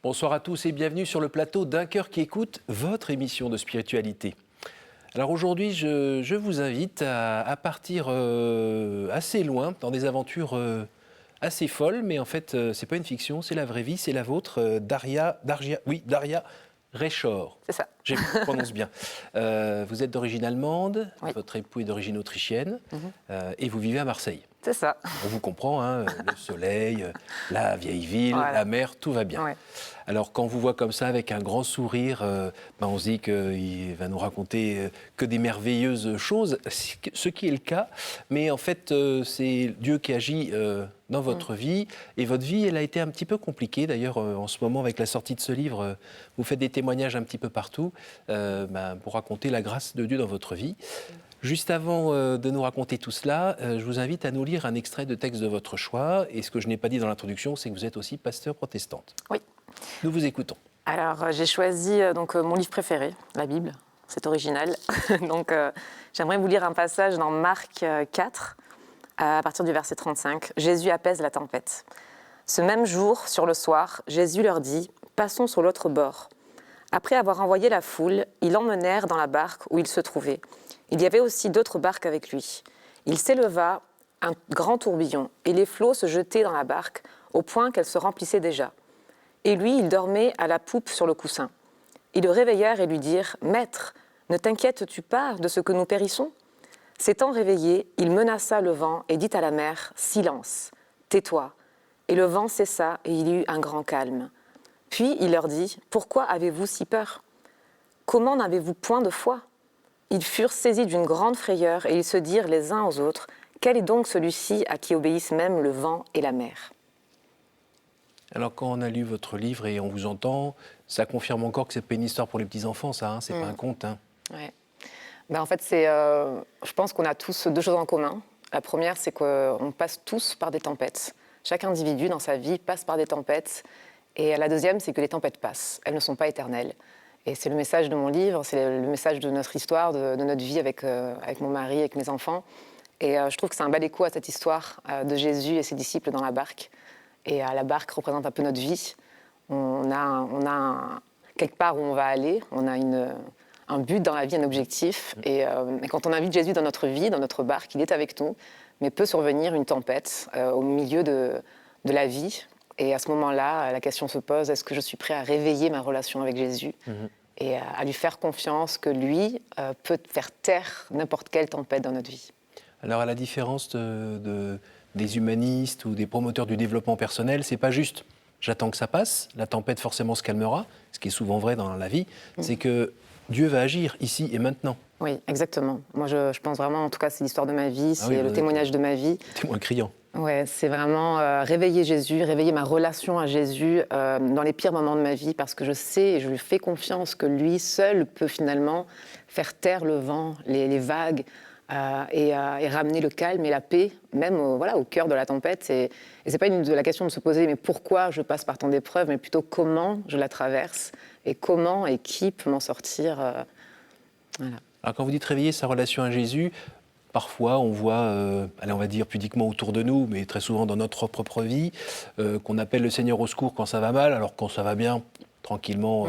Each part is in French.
Bonsoir à tous et bienvenue sur le plateau d'Un cœur qui écoute, votre émission de spiritualité. Alors aujourd'hui, je vous invite à partir assez loin, dans des aventures assez folles, mais en fait, c'est pas une fiction, c'est la vraie vie, c'est la vôtre, Daria Reichor. C'est ça. Je prononce bien. Vous êtes d'origine allemande, Oui. votre époux est d'origine autrichienne, et vous vivez à Marseille. C'est ça. On vous comprend, hein, le soleil, la vieille ville, Voilà. la mer, tout va bien. Ouais. Alors quand on vous voit comme ça, avec un grand sourire, on se dit qu'il va nous raconter que des merveilleuses choses, ce qui est le cas. Mais en fait, c'est Dieu qui agit dans votre vie. Et votre vie, elle a été un petit peu compliquée. D'ailleurs, en ce moment, avec la sortie de ce livre, vous faites des témoignages un petit peu partout pour raconter la grâce de Dieu dans votre vie. Juste avant de nous raconter tout cela, je vous invite à nous lire un extrait de texte de votre choix. Et ce que je n'ai pas dit dans l'introduction, c'est que vous êtes aussi pasteur protestante. Oui. Nous vous écoutons. Alors, j'ai choisi mon livre préféré, la Bible. C'est original. Donc, j'aimerais vous lire un passage dans Marc 4, à partir du verset 35. Jésus apaise la tempête. Ce même jour, sur le soir, Jésus leur dit « Passons sur l'autre bord ». Après avoir envoyé la foule, ils l'emmenèrent dans la barque où il se trouvait. Il y avait aussi d'autres barques avec lui. Il s'éleva un grand tourbillon et les flots se jetaient dans la barque au point qu'elle se remplissait déjà. Et lui, il dormait à la poupe sur le coussin. Ils le réveillèrent et lui dirent « Maître, ne t'inquiètes-tu pas de ce que nous périssons ?» S'étant réveillé, il menaça le vent et dit à la mer « Silence, tais-toi !» Et le vent cessa et il y eut un grand calme. Puis il leur dit « Pourquoi avez-vous si peur ? Comment n'avez-vous point de foi ?» Ils furent saisis d'une grande frayeur et ils se dirent les uns aux autres « Quel est donc celui-ci à qui obéissent même le vent et la mer ?» Alors quand on a lu votre livre et on vous entend, ça confirme encore que c'est pas une histoire pour les petits-enfants, ça, hein, c'est pas un conte. Hein. Ouais. En fait, je pense qu'on a tous deux choses en commun. La première, c'est qu'on passe tous par des tempêtes. Chaque individu dans sa vie passe par des tempêtes. Et la deuxième, c'est que les tempêtes passent. Elles ne sont pas éternelles. Et c'est le message de mon livre, c'est le message de notre histoire, de notre vie avec mon mari, avec mes enfants. Et je trouve que c'est un bel écho à cette histoire de Jésus et ses disciples dans la barque. Et la barque représente un peu notre vie. On a quelque part où on va aller, on a un but dans la vie, un objectif. Et quand on invite Jésus dans notre vie, dans notre barque, il est avec nous, mais peut survenir une tempête au milieu de la vie. Et à ce moment-là, la question se pose, est-ce que je suis prêt à réveiller ma relation avec Jésus et à lui faire confiance que lui peut faire taire n'importe quelle tempête dans notre vie. Alors à la différence des humanistes ou des promoteurs du développement personnel, c'est pas juste j'attends que ça passe, la tempête forcément se calmera, ce qui est souvent vrai dans la vie, c'est que Dieu va agir ici et maintenant. Oui, exactement. Moi, je pense vraiment, en tout cas, c'est l'histoire de ma vie, c'est le témoignage de ma vie. Témoin criant. Ouais, c'est vraiment réveiller Jésus, réveiller ma relation à Jésus dans les pires moments de ma vie, parce que je sais et je lui fais confiance que lui seul peut finalement faire taire le vent, les vagues, et ramener le calme et la paix, même au cœur de la tempête. Et c'est pas la question de se poser mais pourquoi je passe par tant d'épreuves, mais plutôt comment je la traverse et comment et qui peut m'en sortir. Voilà. Alors quand vous dites réveiller sa relation à Jésus, parfois on voit, on va dire pudiquement autour de nous, mais très souvent dans notre propre vie, qu'on appelle le Seigneur au secours quand ça va mal, alors quand ça va bien, tranquillement,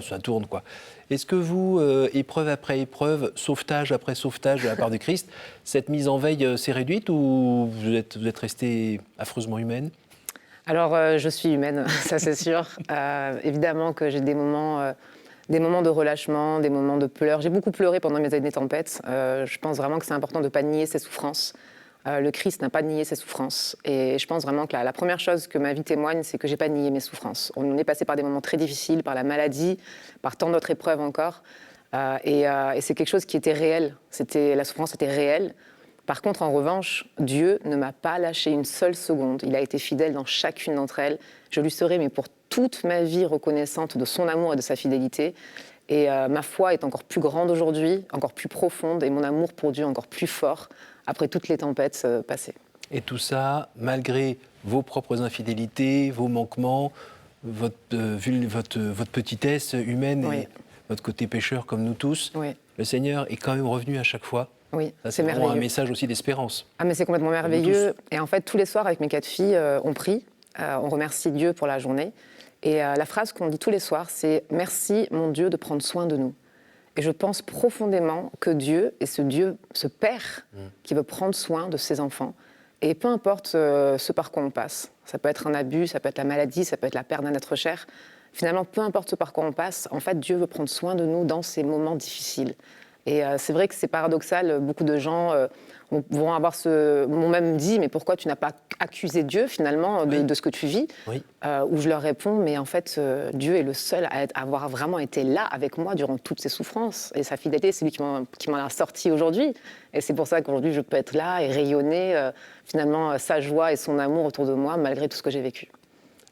ça tourne, quoi. Est-ce que vous, épreuve après épreuve, sauvetage après sauvetage de la part de Christ, cette mise en veille s'est réduite ou vous êtes restée affreusement humaine ? Alors, je suis humaine, ça c'est sûr. Évidemment que j'ai des moments de relâchement, des moments de pleurs. J'ai beaucoup pleuré pendant mes années tempêtes. Je pense vraiment que c'est important de ne pas nier ses souffrances. Le Christ n'a pas nié ses souffrances. Et je pense vraiment que la première chose que ma vie témoigne, c'est que je n'ai pas nié mes souffrances. On est passé par des moments très difficiles, par la maladie, par tant d'autres épreuves encore. Et c'est quelque chose qui était réel. La souffrance était réelle. Par contre, en revanche, Dieu ne m'a pas lâché une seule seconde. Il a été fidèle dans chacune d'entre elles. Je lui serai, mais pour toute ma vie, reconnaissante de son amour et de sa fidélité. Et ma foi est encore plus grande aujourd'hui, encore plus profonde, et mon amour pour Dieu encore plus fort après toutes les tempêtes passées. Et tout ça, malgré vos propres infidélités, vos manquements, votre petitesse humaine et votre côté pécheur comme nous tous, le Seigneur est quand même revenu à chaque fois. Oui, ça, c'est vraiment un message aussi d'espérance. Ah, mais c'est complètement merveilleux. Et en fait, tous les soirs, avec mes 4 filles, on prie, on remercie Dieu pour la journée. Et la phrase qu'on dit tous les soirs, c'est « Merci, mon Dieu, de prendre soin de nous ». Et je pense profondément que Dieu est ce Père qui veut prendre soin de ses enfants. Et peu importe ce par quoi on passe, ça peut être un abus, ça peut être la maladie, ça peut être la perte d'un être cher. Finalement, peu importe ce par quoi on passe, en fait, Dieu veut prendre soin de nous dans ces moments difficiles. Et c'est vrai que c'est paradoxal, beaucoup de gens m'ont même dit « mais pourquoi tu n'as pas accusé Dieu finalement de ce que tu vis ?» Où je leur réponds « mais en fait, Dieu est le seul à avoir vraiment été là avec moi durant toutes ces souffrances. Et sa fidélité, c'est lui qui m'en a sorti aujourd'hui. Et c'est pour ça qu'aujourd'hui, je peux être là et rayonner finalement sa joie et son amour autour de moi malgré tout ce que j'ai vécu. »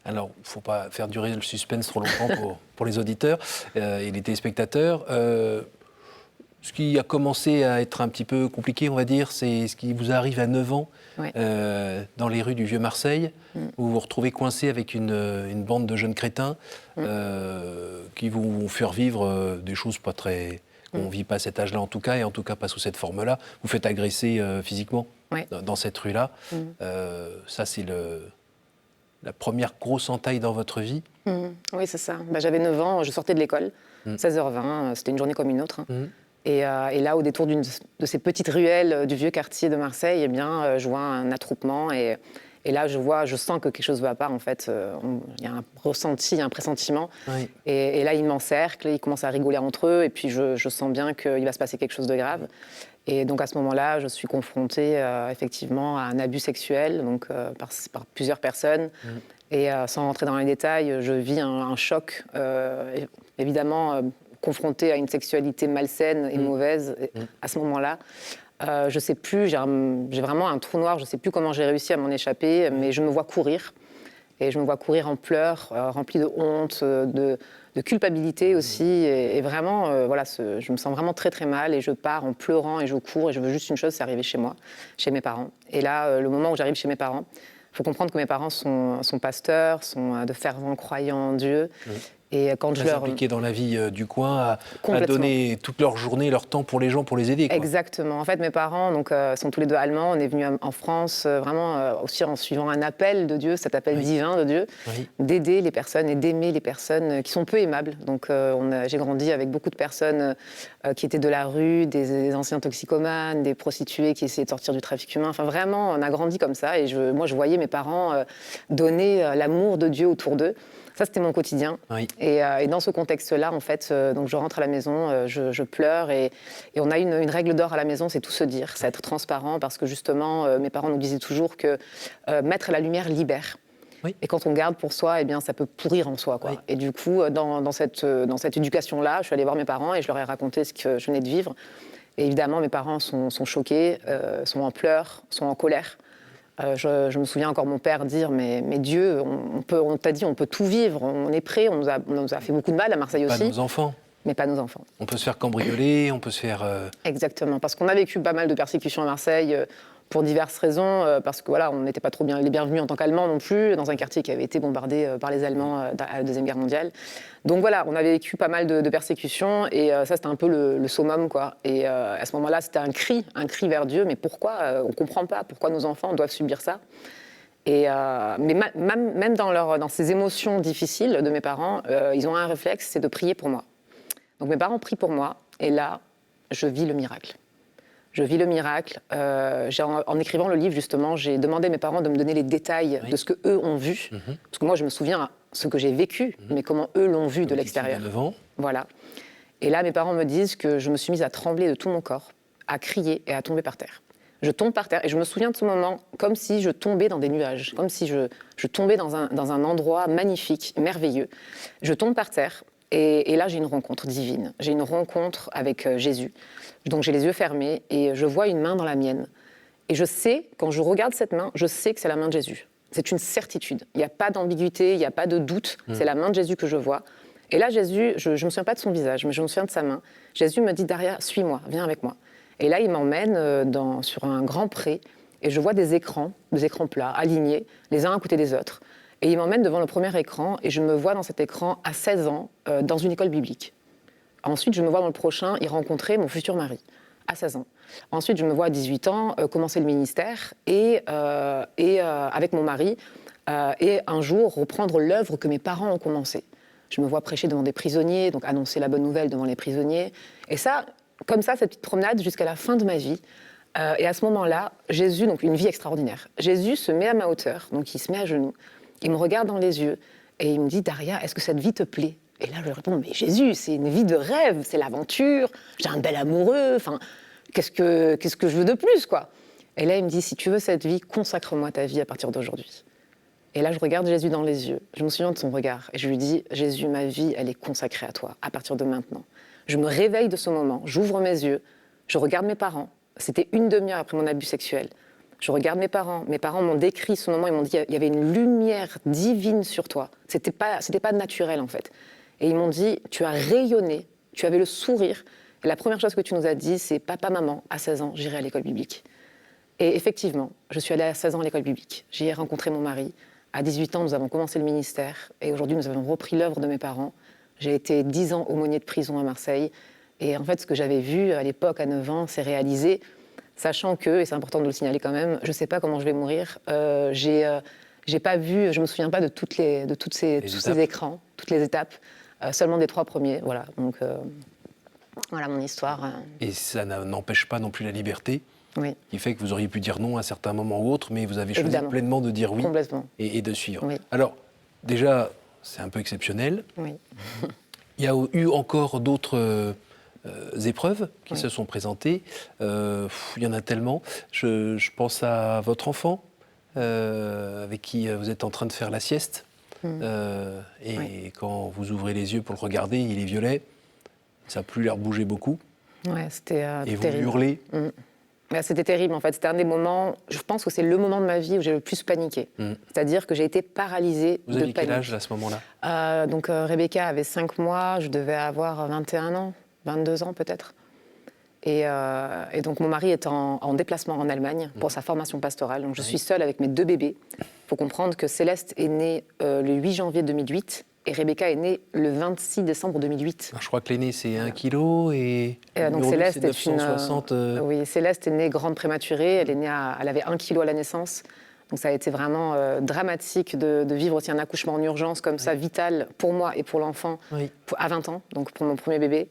Alors, il ne faut pas faire durer le suspense trop longtemps pour les auditeurs et les téléspectateurs. Ce qui a commencé à être un petit peu compliqué, on va dire, c'est ce qui vous arrive à 9 ans dans les rues du Vieux-Marseille, où vous vous retrouvez coincé avec une bande de jeunes crétins qui vous vont faire vivre des choses pas très... qu'on ne vit pas à cet âge-là en tout cas, et en tout cas pas sous cette forme-là. Vous faites agresser physiquement dans cette rue-là. Ça, c'est la première grosse entaille dans votre vie. Oui, c'est ça. J'avais 9 ans, je sortais de l'école, 16h20, c'était une journée comme une autre. Et là, au détour de ces petites ruelles du vieux quartier de Marseille, eh bien, je vois un attroupement et là, je sens que quelque chose ne va pas, en fait. Il y a un ressenti, un pressentiment. Et là, ils m'encerclent, ils commencent à rigoler entre eux et puis je sens bien qu'il va se passer quelque chose de grave. Et donc, à ce moment-là, je suis confrontée effectivement à un abus sexuel donc, par plusieurs personnes. Et sans rentrer dans les détails, je vis un choc, évidemment, confrontée à une sexualité malsaine et mauvaise à ce moment-là. Je ne sais plus, j'ai vraiment un trou noir, je ne sais plus comment j'ai réussi à m'en échapper, mais je me vois courir. Et je me vois courir en pleurs, remplie de honte, de culpabilité aussi. Et vraiment, voilà, je me sens vraiment très très mal et je pars en pleurant et je cours et je veux juste une chose, c'est arriver chez moi, chez mes parents. Et là, le moment où j'arrive chez mes parents, il faut comprendre que mes parents sont pasteurs, sont de fervents croyants en Dieu. Et quand je leur impliqués dans la vie du coin, à donner toute leur journée, leur temps pour les gens, pour les aider. Quoi. Exactement. En fait, mes parents sont tous les deux allemands. On est venus en France vraiment aussi en suivant un appel de Dieu, cet appel divin de Dieu, d'aider les personnes et d'aimer les personnes qui sont peu aimables. Donc, j'ai grandi avec beaucoup de personnes qui étaient de la rue, des anciens toxicomanes, des prostituées qui essayaient de sortir du trafic humain. Enfin, vraiment, on a grandi comme ça. Et moi, je voyais mes parents donner l'amour de Dieu autour d'eux. Ça, c'était mon quotidien. Et dans ce contexte-là, en fait, donc je rentre à la maison, je pleure et on a une règle d'or à la maison, c'est tout se dire, c'est être transparent parce que justement, mes parents nous disaient toujours que mettre la lumière libère. Et quand on garde pour soi, eh bien, ça peut pourrir en soi. Quoi. Et du coup, dans cette éducation-là, je suis allée voir mes parents et je leur ai raconté ce que je venais de vivre. Et évidemment, mes parents sont choqués, sont en pleurs, sont en colère. Je me souviens encore mon père dire mais Dieu, on t'a dit on peut tout vivre, on est prêt, on nous a fait beaucoup de mal à Marseille aussi. Pas nos enfants. Mais pas nos enfants. On peut se faire cambrioler, on peut se faire... Exactement, parce qu'on a vécu pas mal de persécutions à Marseille pour diverses raisons, parce que voilà, on n'était pas trop bien les bienvenus en tant qu'Allemands non plus, dans un quartier qui avait été bombardé par les Allemands à la Deuxième Guerre mondiale. Donc voilà, on avait vécu pas mal de persécutions et ça c'était un peu le summum quoi. Et à ce moment-là, c'était un cri vers Dieu, mais pourquoi on comprend pas pourquoi nos enfants doivent subir ça. Et mais même dans ces émotions difficiles de mes parents, ils ont un réflexe, c'est de prier pour moi. Donc mes parents prient pour moi et là, je vis le miracle. Je vis le miracle. En écrivant le livre, justement, j'ai demandé à mes parents de me donner les détails de ce qu'eux ont vu. Parce que moi, je me souviens ce que j'ai vécu, mais comment eux l'ont vu de l'extérieur. Voilà. Et là, mes parents me disent que je me suis mise à trembler de tout mon corps, à crier et à tomber par terre. Je tombe par terre et je me souviens de ce moment comme si je tombais dans des nuages, comme si je tombais dans un endroit magnifique, merveilleux. Je tombe par terre. Et là, j'ai une rencontre divine. J'ai une rencontre avec Jésus. Donc, j'ai les yeux fermés et je vois une main dans la mienne. Et je sais, quand je regarde cette main, je sais que c'est la main de Jésus. C'est une certitude. Il n'y a pas d'ambiguïté, il n'y a pas de doute. C'est la main de Jésus que je vois. Et là, Jésus, je ne me souviens pas de son visage, mais je me souviens de sa main. Jésus me dit, Daria, suis-moi, viens avec moi. Et là, il m'emmène sur un grand pré et je vois des écrans plats, alignés, les uns à côté des autres. Et il m'emmène devant le premier écran et je me vois dans cet écran à 16 ans dans une école biblique. Ensuite, je me vois dans le prochain y rencontrer mon futur mari à 16 ans. Ensuite, je me vois à 18 ans commencer le ministère et avec mon mari et un jour reprendre l'œuvre que mes parents ont commencée. Je me vois prêcher devant des prisonniers, donc annoncer la bonne nouvelle devant les prisonniers. Et ça, comme ça, cette petite promenade jusqu'à la fin de ma vie. Et à ce moment-là, Jésus, donc une vie extraordinaire. Jésus se met à ma hauteur, donc il se met à genoux, il me regarde dans les yeux et il me dit « Daria, est-ce que cette vie te plaît ?» Et là, je réponds « Mais Jésus, c'est une vie de rêve, c'est l'aventure, j'ai un bel amoureux, enfin, qu'est-ce que je veux de plus, quoi ?» Et là, il me dit « Si tu veux cette vie, consacre-moi ta vie à partir d'aujourd'hui. » Et là, je regarde Jésus dans les yeux. Je me souviens de son regard. Et je lui dis, Jésus, ma vie, elle est consacrée à toi, à partir de maintenant. Je me réveille de ce moment, j'ouvre mes yeux, je regarde mes parents. C'était une demi-heure après mon abus sexuel. Je regarde mes parents m'ont décrit ce moment, ils m'ont dit, il y avait une lumière divine sur toi. C'était pas naturel, en fait. Et ils m'ont dit, tu as rayonné, tu avais le sourire. Et la première chose que tu nous as dit, c'est, papa, maman, à 16 ans, j'irai à l'école biblique. Et effectivement, je suis allée à 16 ans à l'école biblique. J'y ai rencontré mon mari. À 18 ans, nous avons commencé le ministère et aujourd'hui, nous avons repris l'œuvre de mes parents. J'ai été 10 ans aumônier de prison à Marseille. Et en fait, ce que j'avais vu à l'époque, à 9 ans, s'est réalisé, sachant que, et c'est important de le signaler quand même, je ne sais pas comment je vais mourir. J'ai pas vu, je ne me souviens pas de tous ces écrans, toutes les étapes, seulement des 3 premiers. Voilà, donc voilà mon histoire. Et ça n'empêche pas non plus la liberté. Oui. Qui fait que vous auriez pu dire non à un certain moment ou autre, mais vous avez choisi pleinement de dire oui et de suivre. Oui. Alors, déjà, c'est un peu exceptionnel. Oui. Il y a eu encore d'autres épreuves qui se sont présentées. Il y en a tellement. Je pense à votre enfant, avec qui vous êtes en train de faire la sieste. Quand vous ouvrez les yeux pour le regarder, il est violet. Ça n'a plus l'air de bouger beaucoup. Ouais, c'était et vous terrible. hurlez. C'était terrible, en fait. C'était un des moments, je pense que c'est le moment de ma vie où j'ai le plus paniqué. C'est-à-dire que j'ai été paralysée de panique. Vous aviez quel âge à ce moment-là ? Donc Rebecca avait 5 mois, je devais avoir 21 ans, 22 ans peut-être. Et donc mon mari est en déplacement en Allemagne pour sa formation pastorale. Donc je suis seule avec mes 2 bébés. Il faut comprendre que Céleste est née le 8 janvier 2008. Et Rebecca est née le 26 décembre 2008. Je crois que l'aînée, c'est 1 kg et donc Céleste c'est 960... Oui, Céleste est née grande prématurée. Elle avait 1 kg à la naissance. Donc ça a été vraiment dramatique de vivre aussi un accouchement en urgence comme ça, vital pour moi et pour l'enfant, à 20 ans, donc pour mon premier bébé.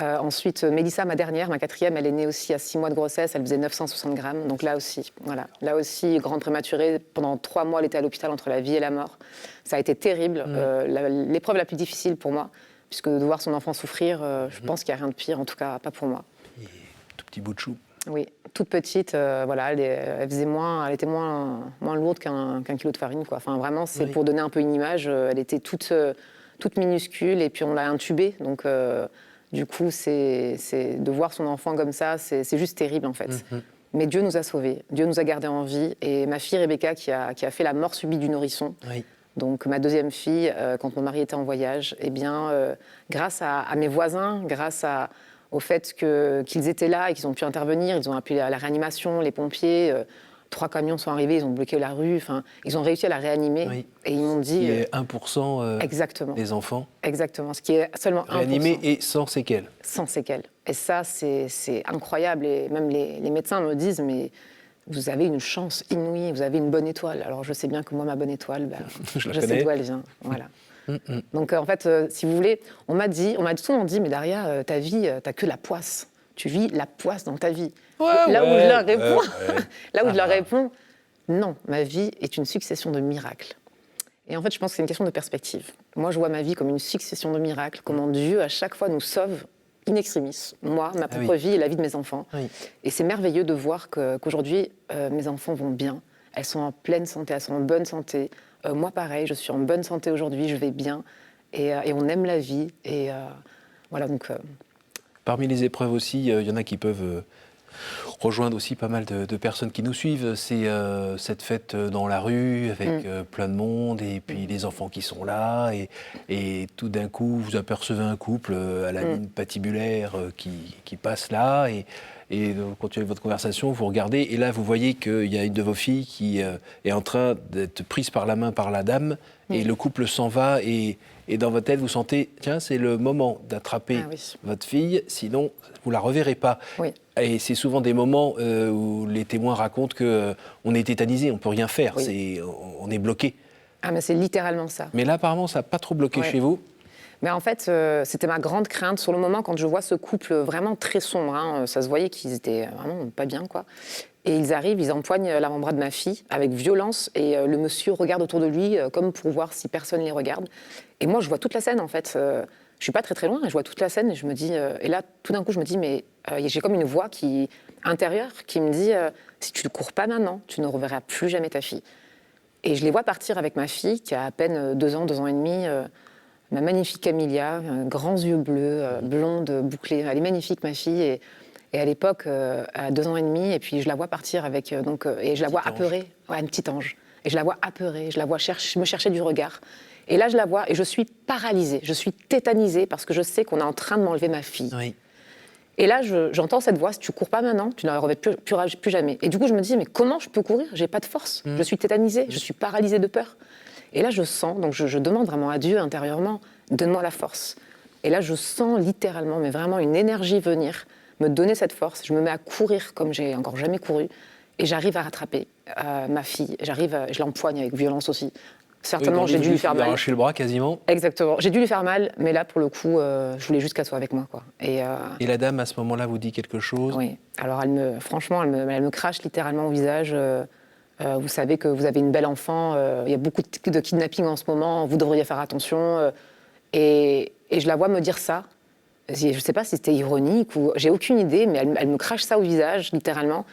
Ensuite, Mélissa, ma dernière, ma 4e, elle est née aussi à 6 mois de grossesse, elle faisait 960 grammes. Donc là aussi, grande prématurée. Pendant 3 mois, elle était à l'hôpital entre la vie et la mort. Ça a été terrible, l'épreuve la plus difficile pour moi, puisque de voir son enfant souffrir, je pense qu'il n'y a rien de pire, en tout cas pas pour moi. Et tout petit bout de chou. Oui, toute petite, elle était moins lourde qu'un kilo de farine, quoi. Enfin, vraiment, c'est pour donner un peu une image, elle était toute minuscule et puis on l'a intubée, donc... Du coup, c'est de voir son enfant comme ça, c'est juste terrible en fait. Mais Dieu nous a sauvés, Dieu nous a gardés en vie. Et ma fille Rebecca, qui a fait la mort subie du nourrisson, donc ma 2e fille, quand mon mari était en voyage, eh bien, grâce à mes voisins, grâce au fait qu'ils étaient là et qu'ils ont pu intervenir, ils ont appelé la réanimation, les pompiers. 3 camions sont arrivés, ils ont bloqué la rue, ils ont réussi à la réanimer et ils m'ont dit... Ce qui est 1% des enfants. Exactement, ce qui est seulement 1%. Réanimés et sans séquelles. Sans séquelles. Et ça, c'est incroyable. Et même les médecins me disent, mais vous avez une chance inouïe, vous avez une bonne étoile. Alors je sais bien que moi, ma bonne étoile, je sais d'où elle vient. Voilà. Donc en fait, si vous voulez, on m'a souvent dit, mais Daria, ta vie, t'as que la poisse. Tu vis la poisse dans ta vie. Là où je leur réponds, non, ma vie est une succession de miracles. Et en fait, je pense que c'est une question de perspective. Moi, je vois ma vie comme une succession de miracles, comment Dieu, à chaque fois, nous sauve in extremis. Moi, ma propre vie et la vie de mes enfants. Et c'est merveilleux de voir qu'aujourd'hui, mes enfants vont bien. Elles sont en pleine santé, elles sont en bonne santé. Moi, pareil, je suis en bonne santé aujourd'hui, je vais bien. Et on aime la vie. Et voilà, donc... Parmi les épreuves aussi, il y en a qui peuvent rejoindre aussi pas mal de personnes qui nous suivent. C'est cette fête dans la rue avec plein de monde et puis les enfants qui sont là. Et tout d'un coup, vous apercevez un couple à la mine patibulaire qui passe là. Et vous continuez votre conversation, vous regardez. Et là, vous voyez qu'il y a une de vos filles qui est en train d'être prise par la main par la dame. Et le couple s'en va et dans votre tête, vous sentez, tiens, c'est le moment d'attraper votre fille, sinon vous la reverrez pas. Et c'est souvent des moments où les témoins racontent qu'on est tétanisé, on peut rien faire, on est bloqué. Ah, mais c'est littéralement ça. Mais là, apparemment, ça n'a pas trop bloqué Ouais. chez vous. Mais en fait, c'était ma grande crainte sur le moment quand je vois ce couple vraiment très sombre. Hein, ça se voyait qu'ils étaient vraiment pas bien, quoi. Et ils arrivent, ils empoignent l'avant-bras de ma fille avec violence et le monsieur regarde autour de lui comme pour voir si personne les regarde. Et moi, je vois toute la scène, en fait. Je suis pas très très loin, je vois toute la scène et je me dis... et là, tout d'un coup, je me dis, mais j'ai comme une voix intérieure qui me dit si tu ne cours pas maintenant, tu ne reverras plus jamais ta fille. Et je les vois partir avec ma fille qui a à peine 2 ans et demi... ma magnifique Camilia, grands yeux bleus, blonde, bouclée. Elle est magnifique, ma fille. Et à l'époque, à 2 ans et demi, et puis je la vois partir avec... et je la vois apeurée. Ouais, une petite ange. Et je la vois apeurée, je la vois me chercher du regard. Et là, je la vois et je suis paralysée, je suis tétanisée parce que je sais qu'on est en train de m'enlever ma fille. Oui. Et là, j'entends cette voix, si tu cours pas maintenant, tu ne la reverras plus jamais. Et du coup, je me dis, mais comment je peux courir ? J'ai pas de force. Je suis tétanisée, je suis paralysée de peur. Et là, je sens, donc je demande vraiment à Dieu intérieurement, donne-moi la force. Et là, je sens littéralement, mais vraiment une énergie venir, me donner cette force. Je me mets à courir comme j'ai encore jamais couru. Et j'arrive à rattraper ma fille. Je l'empoigne avec violence aussi. Certainement, Oui, j'ai dû lui faire mal. arracher le bras quasiment. Exactement. J'ai dû lui faire mal, mais là, pour le coup, je voulais juste qu'elle soit avec moi, quoi. Et la dame, à ce moment-là, vous dit quelque chose ? Oui. Alors, franchement, elle me crache littéralement au visage. Vous savez que vous avez une belle enfant. Il y a beaucoup de kidnapping en ce moment. Vous devriez faire attention. Et je la vois me dire ça. Je ne sais pas si c'était ironique ou... J'ai aucune idée, mais elle me crache ça au visage, littéralement.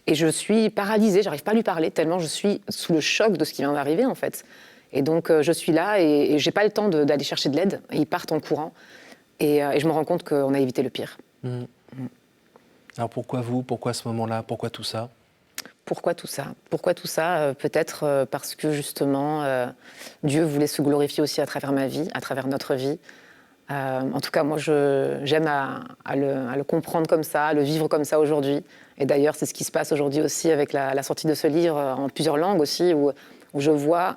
Et je suis paralysée. J'arrive pas à lui parler tellement je suis sous le choc de ce qui vient d'arriver, en fait. Et donc, je suis là et j'ai pas le temps d'aller chercher de l'aide. Ils partent en courant. Et je me rends compte qu'on a évité le pire. Alors pourquoi vous ? Pourquoi à ce moment-là ? Pourquoi tout ça ? Pourquoi tout ça ? Peut-être parce que, justement, Dieu voulait se glorifier aussi à travers ma vie, à travers notre vie. En tout cas, moi, j'aime à le comprendre comme ça, à le vivre comme ça aujourd'hui. Et d'ailleurs, c'est ce qui se passe aujourd'hui aussi avec la sortie de ce livre en plusieurs langues aussi, où je vois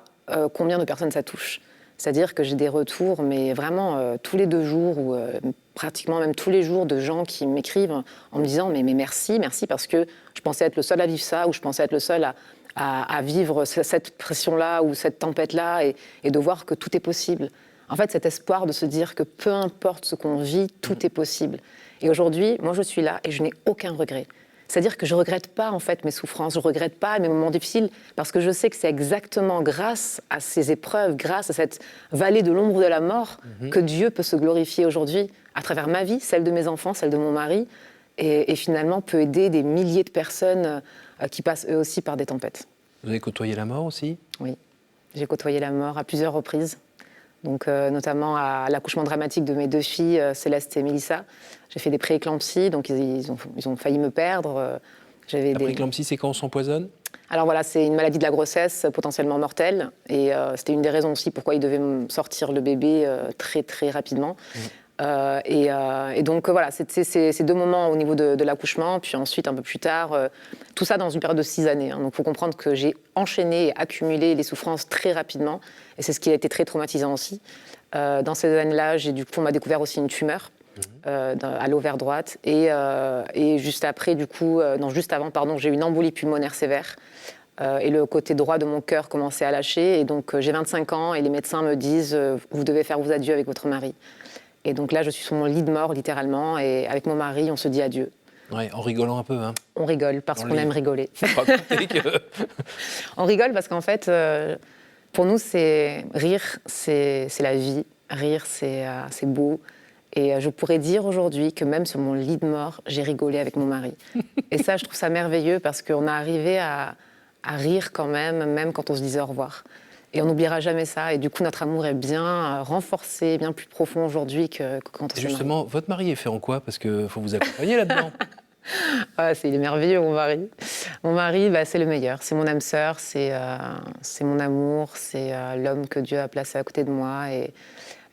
combien de personnes ça touche. C'est-à-dire que j'ai des retours, mais vraiment tous les 2 jours, ou pratiquement même tous les jours, de gens qui m'écrivent en me disant mais merci, parce que je pensais être le seul à vivre ça, ou je pensais être le seul à vivre cette pression-là, ou cette tempête-là, et de voir que tout est possible. En fait, cet espoir de se dire que peu importe ce qu'on vit, tout est possible. Et aujourd'hui, moi, je suis là et je n'ai aucun regret. C'est-à-dire que je ne regrette pas, en fait, mes souffrances, je ne regrette pas mes moments difficiles, parce que je sais que c'est exactement grâce à ces épreuves, grâce à cette vallée de l'ombre de la mort, que Dieu peut se glorifier aujourd'hui à travers ma vie, celle de mes enfants, celle de mon mari, et finalement peut aider des milliers de personnes qui passent eux aussi par des tempêtes. Vous avez côtoyé la mort aussi ? Oui, j'ai côtoyé la mort à plusieurs reprises. Donc, notamment à l'accouchement dramatique de mes 2 filles, Céleste et Mélissa. J'ai fait des prééclampsies, donc ils ont failli me perdre. La prééclampsie, c'est quand on s'empoisonne ? Alors voilà, c'est une maladie de la grossesse potentiellement mortelle. Et c'était une des raisons aussi pourquoi ils devaient me sortir le bébé très très rapidement. Et donc voilà, c'est ces 2 moments au niveau de l'accouchement, puis ensuite un peu plus tard, tout ça dans une période de 6 années. Hein. Donc il faut comprendre que j'ai enchaîné et accumulé les souffrances très rapidement, et c'est ce qui a été très traumatisant aussi. Dans ces années-là, on m'a découvert aussi une tumeur à l'ovaire droite, et juste après, juste avant, j'ai eu une embolie pulmonaire sévère. Et le côté droit de mon cœur commençait à lâcher, et donc j'ai 25 ans, et les médecins me disent vous devez faire vos adieux avec votre mari. Et donc là, je suis sur mon lit de mort, littéralement, et avec mon mari, on se dit adieu. Ouais, en rigolant un peu, hein. On rigole, parce qu'on aime rigoler. On rigole parce qu'en fait, pour nous, rire, c'est la vie. Rire, c'est beau. Et je pourrais dire aujourd'hui que même sur mon lit de mort, j'ai rigolé avec mon mari. Et ça, je trouve ça merveilleux, parce qu'on a arrivé à rire quand même quand on se disait au revoir. Et on n'oubliera jamais ça. Et du coup, notre amour est bien renforcé, bien plus profond aujourd'hui que quand on s'est marié. Justement, votre mari est fait en quoi ? Parce qu'il faut vous accompagner là-dedans. Il est merveilleux, mon mari. Mon mari, c'est le meilleur. C'est mon âme sœur, c'est mon amour, c'est l'homme que Dieu a placé à côté de moi. Et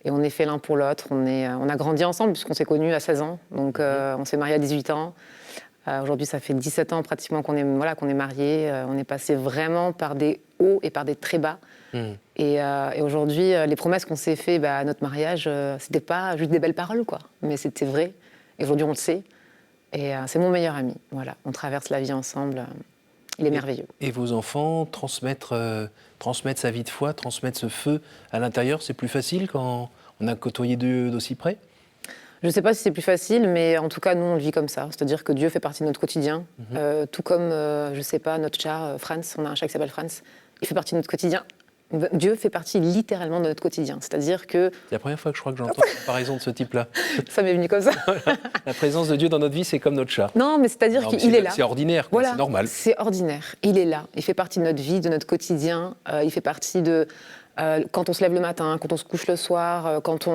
on est fait l'un pour l'autre. On a grandi ensemble, puisqu'on s'est connus à 16 ans. Donc, on s'est mariés à 18 ans. Aujourd'hui, ça fait 17 ans pratiquement qu'on est mariés. On est passé vraiment par des hauts et par des très bas. Et aujourd'hui, les promesses qu'on s'est faites à notre mariage, c'était pas juste des belles paroles, quoi. Mais c'était vrai. Et aujourd'hui, on le sait. Et c'est mon meilleur ami. Voilà, on traverse la vie ensemble. Il est merveilleux. Et vos enfants, transmettre sa vie de foi, transmettre ce feu à l'intérieur, c'est plus facile quand on a côtoyé Dieu d'aussi près? Je ne sais pas si c'est plus facile, mais en tout cas, nous, on le vit comme ça. C'est-à-dire que Dieu fait partie de notre quotidien. Tout comme, je ne sais pas, notre chat, Franz, on a un chat qui s'appelle Franz, il fait partie de notre quotidien. Dieu fait partie littéralement de notre quotidien. C'est-à-dire que... C'est la première fois que je crois que j'entends une comparaison de ce type-là. Ça m'est venu comme ça. La présence de Dieu dans notre vie, c'est comme notre chat. Non, mais c'est-à-dire Non, qu'il est là. C'est ordinaire, quoi, Voilà, c'est normal. c'est ordinaire. Il est là. Il fait partie de notre vie, de notre quotidien. Il fait partie de... quand on se lève le matin, quand on se couche le soir, quand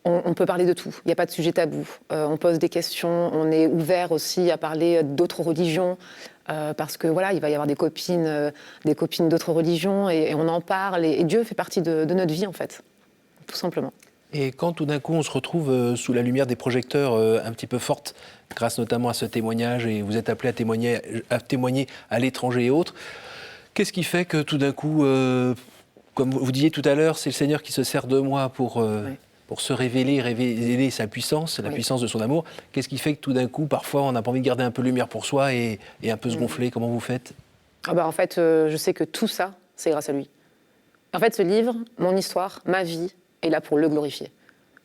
on peut parler de tout. Il n'y a pas de sujet tabou. On pose des questions. On est ouvert aussi à parler d'autres religions. Parce que voilà, il va y avoir des copines d'autres religions et on en parle. Et Dieu fait partie de notre vie, en fait. Tout simplement. Et quand tout d'un coup on se retrouve sous la lumière des projecteurs un petit peu forte, grâce notamment à ce témoignage, et vous êtes appelé à témoigner à l'étranger et autres, qu'est-ce qui fait que tout d'un coup, comme vous disiez tout à l'heure, c'est le Seigneur qui se sert de moi pour se révéler sa puissance, la puissance de son amour. Qu'est-ce qui fait que tout d'un coup, parfois, on n'a pas envie de garder un peu de lumière pour soi et un peu se gonfler? Comment vous faites? En fait, je sais que tout ça, c'est grâce à lui. En fait, ce livre, mon histoire, ma vie, est là pour le glorifier.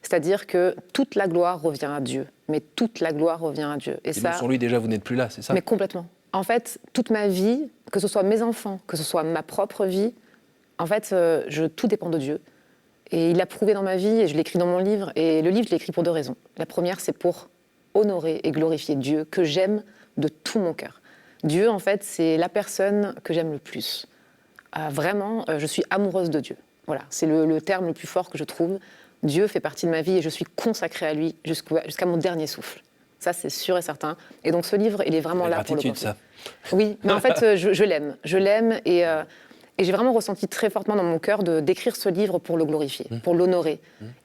C'est-à-dire que toute la gloire revient à Dieu. Mais toute la gloire revient à Dieu. Et ça, sans lui, déjà, vous n'êtes plus là, c'est ça? Mais complètement. En fait, toute ma vie, que ce soit mes enfants, que ce soit ma propre vie, en fait, tout dépend de Dieu. Et il l'a prouvé dans ma vie, et je l'écris dans mon livre. Et le livre, je l'ai écrit pour 2 raisons. La première, c'est pour honorer et glorifier Dieu, que j'aime de tout mon cœur. Dieu, en fait, c'est la personne que j'aime le plus. Vraiment, je suis amoureuse de Dieu. Voilà, c'est le terme le plus fort que je trouve. Dieu fait partie de ma vie et je suis consacrée à lui jusqu'à mon dernier souffle. Ça, c'est sûr et certain. Et donc, ce livre, il est vraiment là pour le gratitude, ça. Oui, mais en fait, je l'aime. Je l'aime et j'ai vraiment ressenti très fortement dans mon cœur d'écrire ce livre pour le glorifier, pour l'honorer.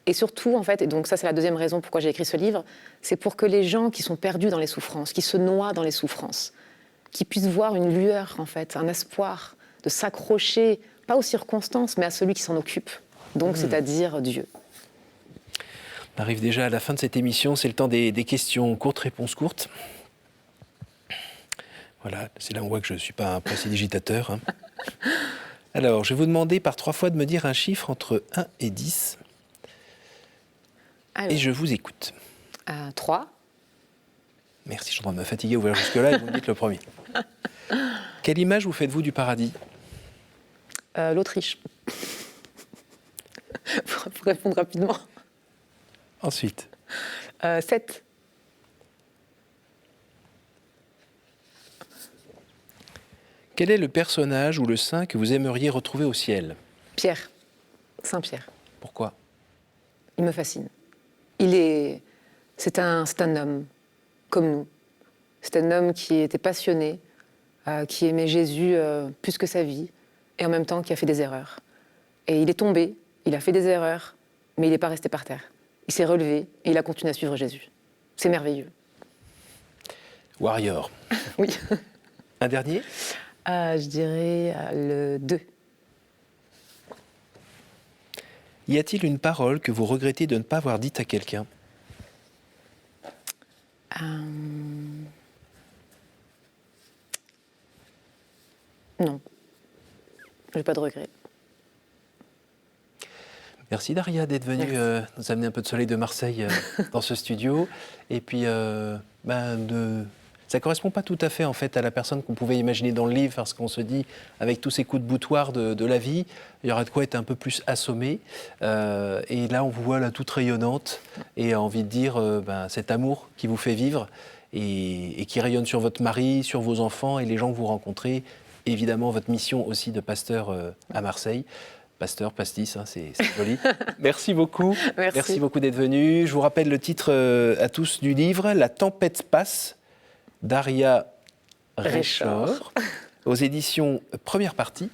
Et surtout, en fait, et donc ça, c'est la deuxième raison pourquoi j'ai écrit ce livre, c'est pour que les gens qui sont perdus dans les souffrances, qui se noient dans les souffrances, qui puissent voir une lueur, en fait, un espoir, de s'accrocher, pas aux circonstances, mais à celui qui s'en occupe. Donc, c'est-à-dire Dieu. On arrive déjà à la fin de cette émission, c'est le temps des questions courtes, réponses courtes. Voilà, c'est là où on voit que je ne suis pas un prestidigitateur. Hein. Alors, je vais vous demander par 3 fois de me dire un chiffre entre 1 et 10. Alors, et je vous écoute. 3. Merci, je suis en train de me fatiguer, ouvrir jusque-là, et vous me dites le premier. Quelle image vous faites-vous du paradis? L'Autriche. Pour répondre rapidement. Ensuite. 7. Quel est le personnage ou le saint que vous aimeriez retrouver au ciel? Pierre. Saint-Pierre. Pourquoi? Il me fascine. C'est un homme comme nous. C'est un homme qui était passionné, qui aimait Jésus plus que sa vie, et en même temps qui a fait des erreurs. Et il est tombé, il a fait des erreurs, mais il n'est pas resté par terre. Il s'est relevé et il a continué à suivre Jésus. C'est merveilleux. Warrior. Oui. Un dernier? Je dirais le 2. Y a-t-il une parole que vous regrettez de ne pas avoir dite à quelqu'un? Non. Je n'ai pas de regrets. Merci Daria d'être venue nous amener un peu de soleil de Marseille dans ce studio. Et puis, ça ne correspond pas tout à fait en fait à la personne qu'on pouvait imaginer dans le livre, parce qu'on se dit, avec tous ces coups de boutoir de la vie, il y aura de quoi être un peu plus assommé. Et là, on vous voit là toute rayonnante et a envie de dire cet amour qui vous fait vivre et qui rayonne sur votre mari, sur vos enfants et les gens que vous rencontrez. Évidemment, votre mission aussi de pasteur à Marseille. Pasteur, pastis, hein, c'est joli. Merci beaucoup. Merci beaucoup d'être venu. Je vous rappelle le titre à tous du livre, La tempête passe, Daria Rechor, aux éditions Première Partie.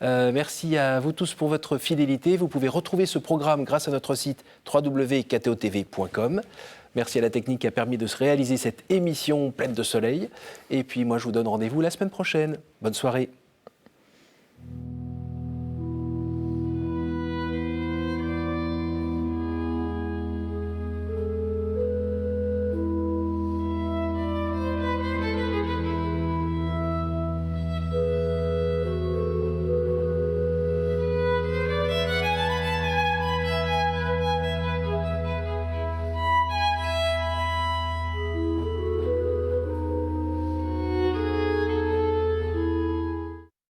Merci à vous tous pour votre fidélité. Vous pouvez retrouver ce programme grâce à notre site www.ktotv.com. Merci à la technique qui a permis de se réaliser cette émission pleine de soleil. Et puis moi, je vous donne rendez-vous la semaine prochaine. Bonne soirée.